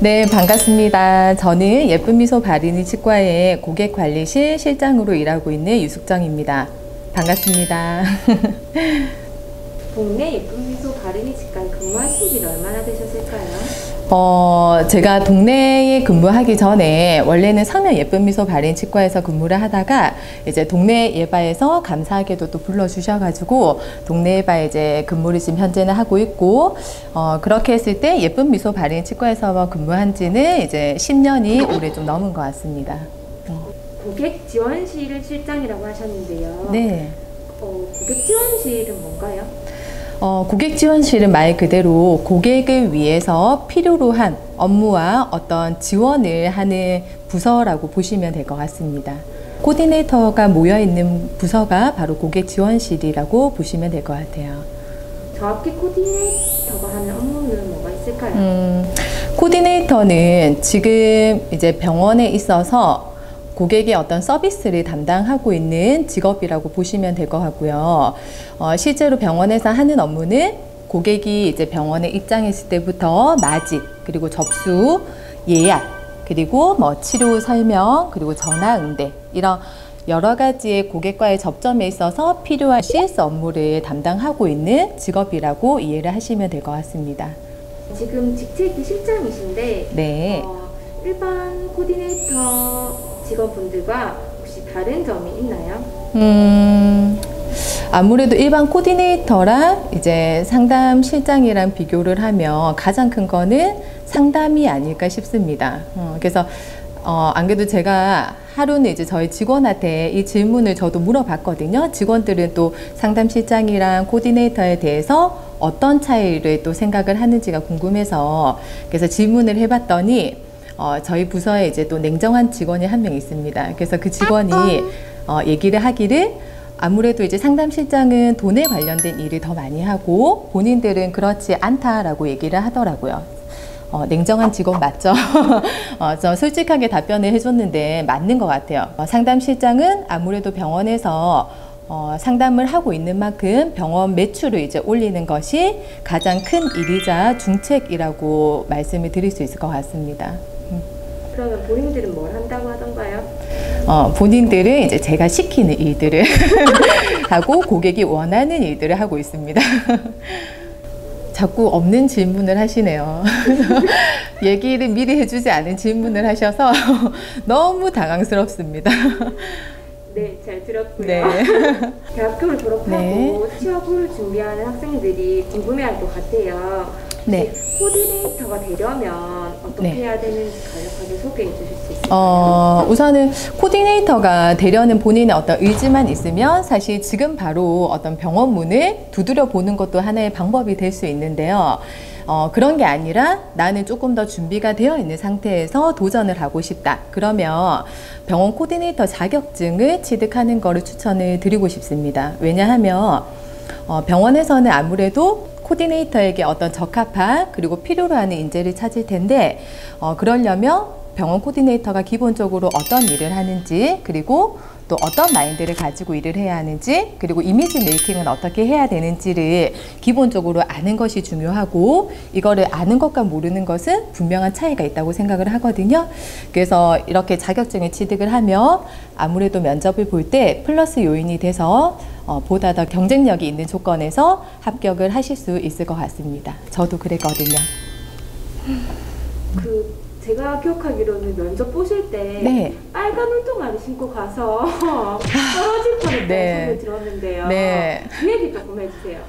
네, 반갑습니다. 저는 예쁜미소 바르니 치과의 고객관리실 실장으로 일하고 있는 유숙정입니다. 반갑습니다. 동네 예쁜미소 바르니 치과에 근무하신 지는 얼마나 되셨을까요? 제가 동네에 근무하기 전에 원래는 성면 예쁜미소 바르니 치과에서 근무를 하다가 이제 동네 예바에서 감사하게도 또 불러주셔가지고 동네 예바에 이제 근무를 지금 현재는 하고 있고, 그렇게 했을 때 예쁜미소 바르니 치과에서 근무한 지는 이제 10년이 올해 좀 넘은 것 같습니다. 고객 지원실 실장이라고 하셨는데요. 네. 고객 지원실은 뭔가요? 고객 지원실은 말 그대로 고객을 위해서 필요로 한 업무와 어떤 지원을 하는 부서라고 보시면 될 것 같습니다. 코디네이터가 모여있는 부서가 바로 고객 지원실이라고 보시면 될 것 같아요. 정확히 코디네이터가 하는 업무는 뭐가 있을까요? 코디네이터는 지금 이제 병원에 있어서 고객의 어떤 서비스를 담당하고 있는 직업이라고 보시면 될 것 같고요. 실제로 병원에서 하는 업무는 고객이 이제 병원에 입장했을 때부터 맞이, 그리고 접수, 예약, 그리고 뭐 치료 설명, 그리고 전화 응대, 이런 여러 가지의 고객과의 접점에 있어서 필요한 CS 업무를 담당하고 있는 직업이라고 이해를 하시면 될 것 같습니다. 지금 직책이 실장이신데, 네. 일반 코디네이터 직원분들과 혹시 다른 점이 있나요? 아무래도 일반 코디네이터랑 이제 상담 실장이랑 비교를 하면 가장 큰 거는 상담이 아닐까 싶습니다. 그래서 안 그래도 제가 하루는 이제 저희 직원한테 이 질문을 저도 물어봤거든요. 직원들은 또 상담 실장이랑 코디네이터에 대해서 어떤 차이를 또 생각을 하는지가 궁금해서 그래서 질문을 해봤더니 저희 부서에 이제 또 냉정한 직원이 한 명 있습니다. 그래서 그 직원이 얘기를 하기를 아무래도 이제 상담실장은 돈에 관련된 일을 더 많이 하고 본인들은 그렇지 않다라고 얘기를 하더라고요. 냉정한 직원 맞죠? 저 솔직하게 답변을 해줬는데 맞는 것 같아요. 상담실장은 아무래도 병원에서 상담을 하고 있는 만큼 병원 매출을 이제 올리는 것이 가장 큰 일이자 중책이라고 말씀을 드릴 수 있을 것 같습니다. 그러면 본인들은 뭘 한다고 하던가요? 본인들은 이제 제가 시키는 일들을 하고 고객이 원하는 일들을 하고 있습니다. 자꾸 없는 질문을 하시네요. 얘기를 미리 해주지 않은 질문을 하셔서 너무 당황스럽습니다. 네, 잘 들었고요. 네. 대학교를 졸업하고 네. 취업을 준비하는 학생들이 궁금해할 것 같아요. 네. 코디네이터가 되려면 어떻게 네. 해야 되는지 간략하게 소개해 주실 수 있을까요? 우선은 코디네이터가 되려는 본인의 어떤 의지만 있으면 사실 지금 바로 어떤 병원 문을 두드려 보는 것도 하나의 방법이 될 수 있는데요. 그런 게 아니라 나는 조금 더 준비가 되어 있는 상태에서 도전을 하고 싶다. 그러면 병원 코디네이터 자격증을 취득하는 거를 추천을 드리고 싶습니다. 왜냐하면 병원에서는 아무래도 코디네이터에게 어떤 적합한 그리고 필요로 하는 인재를 찾을 텐데 그러려면 병원 코디네이터가 기본적으로 어떤 일을 하는지 그리고 또 어떤 마인드를 가지고 일을 해야 하는지 그리고 이미지 메이킹은 어떻게 해야 되는지를 기본적으로 아는 것이 중요하고 이거를 아는 것과 모르는 것은 분명한 차이가 있다고 생각을 하거든요. 그래서 이렇게 자격증을 취득을 하면 아무래도 면접을 볼 때 플러스 요인이 돼서 보다 더 경쟁력이 있는 조건에서 합격을 하실 수 있을 것 같습니다. 저도 그랬거든요. 제가 기억하기로는 면접 보실 때 네. 빨간 운동화를 신고 가서 떨어질 뻔했다는 네. 소리를 들었는데요. 네. 그 얘기 조금 해주세요.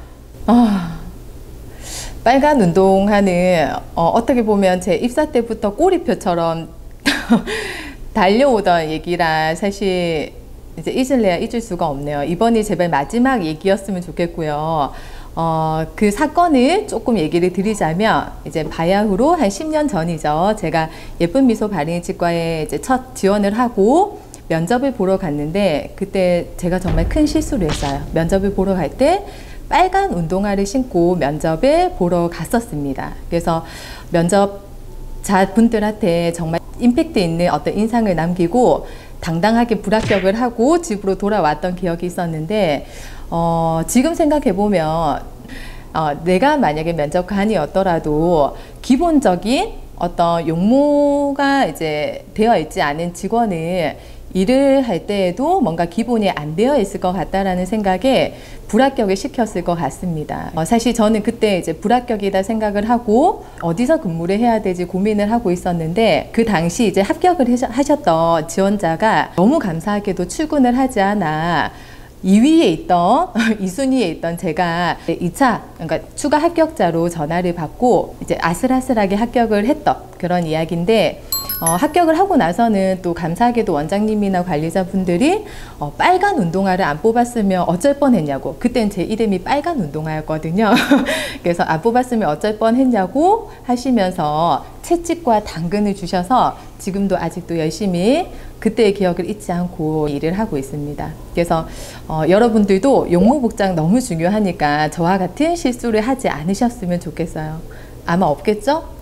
빨간 운동화는 어떻게 보면 제 입사 때부터 꼬리표처럼 달려오던 얘기라 사실 이제 잊을래야 잊을 수가 없네요. 이번이 제발 마지막 얘기였으면 좋겠고요. 그 사건을 조금 얘기를 드리자면 이제 바야흐로 한 10년 전이죠. 제가 예쁜미소 바르니 치과에 이제 첫 지원을 하고 면접을 보러 갔는데 그때 제가 정말 큰 실수를 했어요. 면접을 보러 갈 때 빨간 운동화를 신고 면접을 보러 갔었습니다. 그래서 면접자 분들한테 정말 임팩트 있는 어떤 인상을 남기고 당당하게 불합격을 하고 집으로 돌아왔던 기억이 있었는데 지금 생각해보면 내가 만약에 면접관이었더라도 기본적인 어떤 용모가 이제 되어 있지 않은 직원은 일을 할 때에도 뭔가 기본이 안 되어 있을 것 같다라는 생각에 불합격을 시켰을 것 같습니다. 사실 저는 그때 이제 불합격이다 생각을 하고 어디서 근무를 해야 되지 고민을 하고 있었는데, 그 당시 이제 합격을 하셨던 지원자가 너무 감사하게도 출근을 하지 않아 2위에 있던 2순위에 있던 제가 2차 그러니까 추가 합격자로 전화를 받고 이제 아슬아슬하게 합격을 했던 그런 이야기인데, 합격을 하고 나서는 또 감사하게도 원장님이나 관리자분들이 빨간 운동화를 안 뽑았으면 어쩔 뻔했냐고, 그땐 제 이름이 빨간 운동화였거든요. 그래서 안 뽑았으면 어쩔 뻔했냐고 하시면서 채찍과 당근을 주셔서 지금도 아직도 열심히 그때의 기억을 잊지 않고 일을 하고 있습니다. 그래서 여러분들도 용모복장 너무 중요하니까 저와 같은 실수를 하지 않으셨으면 좋겠어요. 아마 없겠죠?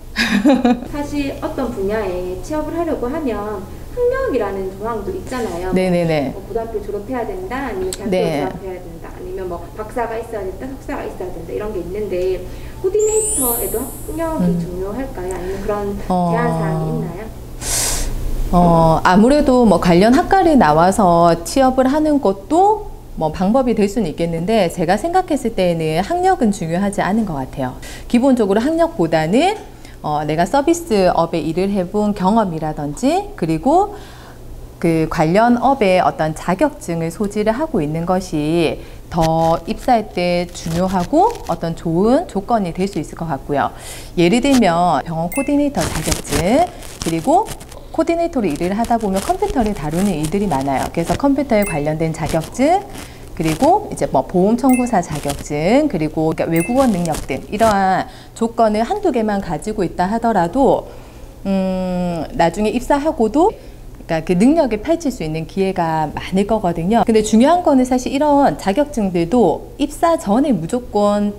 사실 어떤 분야에 취업을 하려고 하면 학력이라는 조항도 있잖아요. 네네네. 뭐 고등학교 졸업해야 된다, 아니면 대학교 네. 졸업해야 된다, 아니면 뭐 박사가 있어야 된다, 석사가 있어야 된다, 이런 게 있는데 코디네이터에도 학력이 중요할까요? 아니면 그런 제한 사항이 있나요? 아무래도 뭐 관련 학과를 나와서 취업을 하는 것도 뭐 방법이 될 수는 있겠는데, 제가 생각했을 때에는 학력은 중요하지 않은 것 같아요. 기본적으로 학력보다는 내가 서비스업에 일을 해본 경험이라든지, 그리고 그 관련 업의 어떤 자격증을 소지를 하고 있는 것이 더 입사할 때 중요하고 어떤 좋은 조건이 될 수 있을 것 같고요. 예를 들면 병원 코디네이터 자격증, 그리고 코디네이터로 일을 하다 보면 컴퓨터를 다루는 일들이 많아요. 그래서 컴퓨터에 관련된 자격증, 그리고 이제 뭐 보험 청구사 자격증, 그리고 그러니까 외국어 능력 등 이러한 조건을 한두 개만 가지고 있다 하더라도 나중에 입사하고도 그러니까 그 능력을 펼칠 수 있는 기회가 많을 거거든요. 근데 중요한 거는 사실 이런 자격증들도 입사 전에 무조건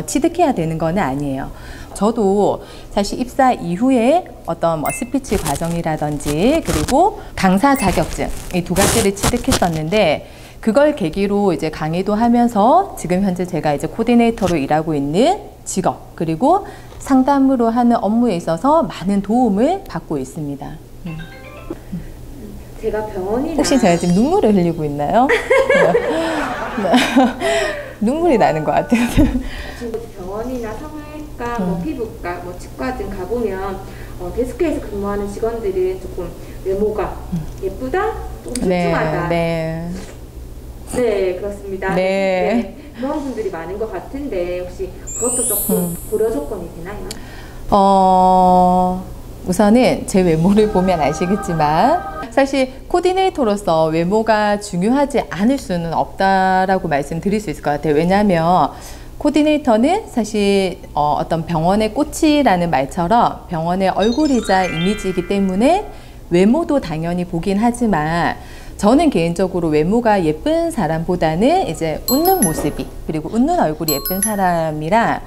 취득해야 되는 건 아니에요. 저도 사실 입사 이후에 어떤 뭐 스피치 과정이라든지 그리고 강사 자격증 이 두 가지를 취득했었는데, 그걸 계기로 이제 강의도 하면서 지금 현재 제가 이제 코디네이터로 일하고 있는 직업, 그리고 상담으로 하는 업무에 있어서 많은 도움을 받고 있습니다. 제가 병원이나 혹시 제가 지금 눈물을 흘리고 있나요? 눈물이 나는 것 같아요. 지금 병원이나 성형외과, 뭐 피부과, 뭐 치과 등 가보면 데스크에서 근무하는 직원들은 조금 외모가 예쁘다, 조금 출중하다. 네. 네, 그렇습니다. 네. 네, 그런 분들이 많은 것 같은데 혹시 그것도 조금 고려 조건이 되나요? 우선은 제 외모를 보면 아시겠지만 사실 코디네이터로서 외모가 중요하지 않을 수는 없다라고 말씀드릴 수 있을 것 같아요. 왜냐하면 코디네이터는 사실 어떤 병원의 꽃이라는 말처럼 병원의 얼굴이자 이미지이기 때문에 외모도 당연히 보긴 하지만, 저는 개인적으로 외모가 예쁜 사람보다는 이제 웃는 모습이, 그리고 웃는 얼굴이 예쁜 사람이라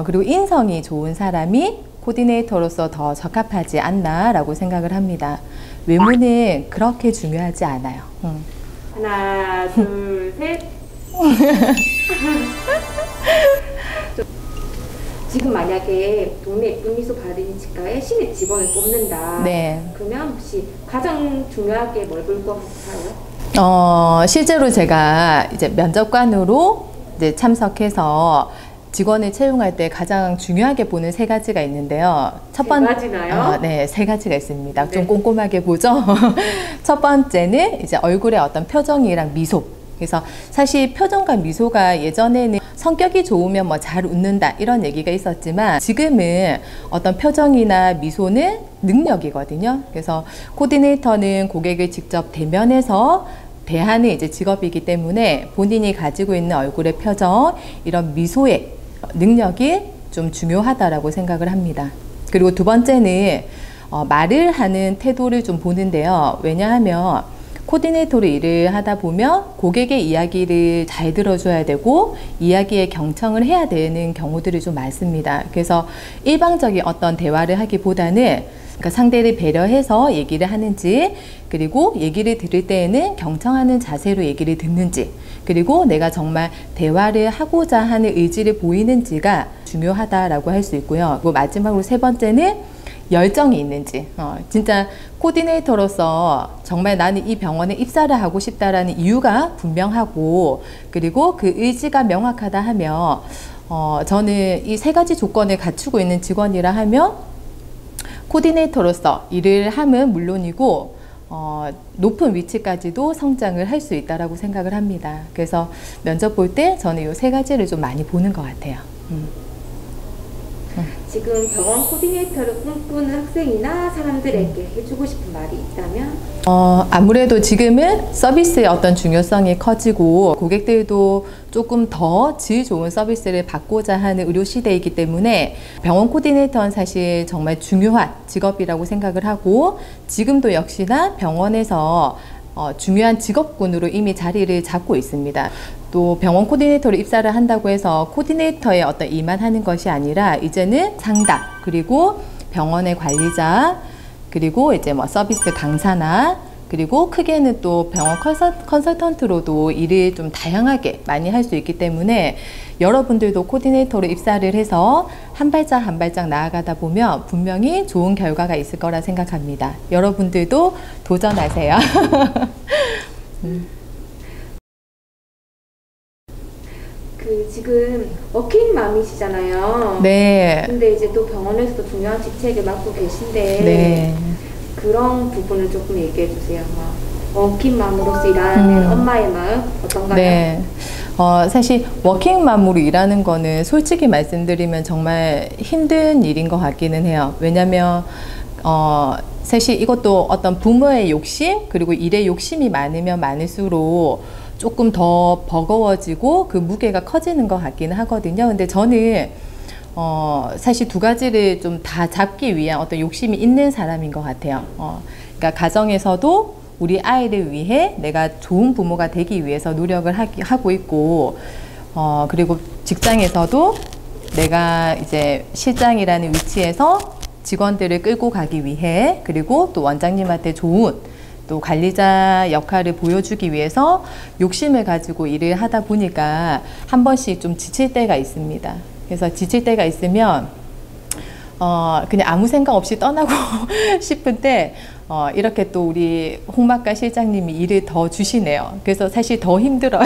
그리고 인성이 좋은 사람이 코디네이터로서 더 적합하지 않나라고 생각을 합니다. 외모는 그렇게 중요하지 않아요. 하나, 둘, 셋. 지금 만약에 동네 예쁜 미소 바르니 치과에 신입 직원을 뽑는다. 네. 그러면 혹시 가장 중요하게 뭘 볼 것 같아요? 실제로 제가 이제 면접관으로 이제 참석해서 직원을 채용할 때 가장 중요하게 보는 세 가지가 있는데요. 세 가지나요? 네, 세 가지가 있습니다. 네. 좀 꼼꼼하게 보죠. 첫 번째는 이제 얼굴의 어떤 표정이랑 미소. 그래서 사실 표정과 미소가 예전에는 성격이 좋으면 뭐 잘 웃는다 이런 얘기가 있었지만, 지금은 어떤 표정이나 미소는 능력이거든요. 그래서 코디네이터는 고객을 직접 대면해서 대하는 이제 직업이기 때문에 본인이 가지고 있는 얼굴의 표정, 이런 미소의 능력이 좀 중요하다라고 생각을 합니다. 그리고 두 번째는 말을 하는 태도를 좀 보는데요. 왜냐하면 코디네이터로 일을 하다 보면 고객의 이야기를 잘 들어줘야 되고 이야기에 경청을 해야 되는 경우들이 좀 많습니다. 그래서 일방적인 어떤 대화를 하기보다는 그러니까 상대를 배려해서 얘기를 하는지, 그리고 얘기를 들을 때에는 경청하는 자세로 얘기를 듣는지, 그리고 내가 정말 대화를 하고자 하는 의지를 보이는지가 중요하다라고 할 수 있고요. 그리고 마지막으로 세 번째는 열정이 있는지, 진짜 코디네이터로서 정말 나는 이 병원에 입사를 하고 싶다라는 이유가 분명하고, 그리고 그 의지가 명확하다 하면, 저는 이 세 가지 조건을 갖추고 있는 직원이라 하면 코디네이터로서 일을 함은 물론이고 높은 위치까지도 성장을 할 수 있다라고 생각을 합니다. 그래서 면접 볼 때 저는 이 세 가지를 좀 많이 보는 것 같아요. 지금 병원 코디네이터를 꿈꾸는 학생이나 사람들에게 해주고 싶은 말이 있다면? 아무래도 지금은 서비스의 어떤 중요성이 커지고 고객들도 조금 더 질 좋은 서비스를 받고자 하는 의료 시대이기 때문에 병원 코디네이터는 사실 정말 중요한 직업이라고 생각을 하고, 지금도 역시나 병원에서 중요한 직업군으로 이미 자리를 잡고 있습니다. 또 병원 코디네이터로 입사를 한다고 해서 코디네이터에 어떤 일만 하는 것이 아니라 이제는 상담, 그리고 병원의 관리자, 그리고 이제 뭐 서비스 강사나, 그리고 크게는 또 병원 컨설턴트로도 일을 좀 다양하게 많이 할 수 있기 때문에 여러분들도 코디네이터로 입사를 해서 한 발짝 한 발짝 나아가다 보면 분명히 좋은 결과가 있을 거라 생각합니다. 여러분들도 도전하세요. 지금 워킹맘이시잖아요. 네. 근데 이제 또 병원에서도 중요한 직책을 맡고 계신데 네. 그런 부분을 조금 얘기해 주세요. 워킹맘으로서 일하는 엄마의 마음 어떤가요? 네. 사실 워킹맘으로 일하는 거는 솔직히 말씀드리면 정말 힘든 일인 것 같기는 해요. 왜냐면 사실 이것도 어떤 부모의 욕심, 그리고 일의 욕심이 많으면 많을수록 조금 더 버거워지고 그 무게가 커지는 것 같기는 하거든요. 근데 저는 사실 두 가지를 좀 다 잡기 위한 어떤 욕심이 있는 사람인 것 같아요. 그러니까 가정에서도 우리 아이를 위해 내가 좋은 부모가 되기 위해서 노력을 하고 있고, 그리고 직장에서도 내가 이제 실장이라는 위치에서 직원들을 끌고 가기 위해, 그리고 또 원장님한테 좋은 또 관리자 역할을 보여주기 위해서 욕심을 가지고 일을 하다 보니까 한 번씩 좀 지칠 때가 있습니다. 그래서 지칠 때가 있으면 그냥 아무 생각 없이 떠나고 싶을 때 이렇게 또 우리 홍막가 실장님이 일을 더 주시네요. 그래서 사실 더 힘들어요.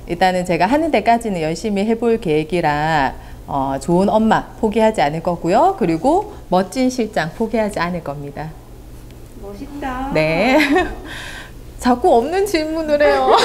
일단은 제가 하는 데까지는 열심히 해볼 계획이라 좋은 엄마 포기하지 않을 거고요. 그리고 멋진 실장 포기하지 않을 겁니다. 멋있다. 네. 자꾸 없는 질문을 해요.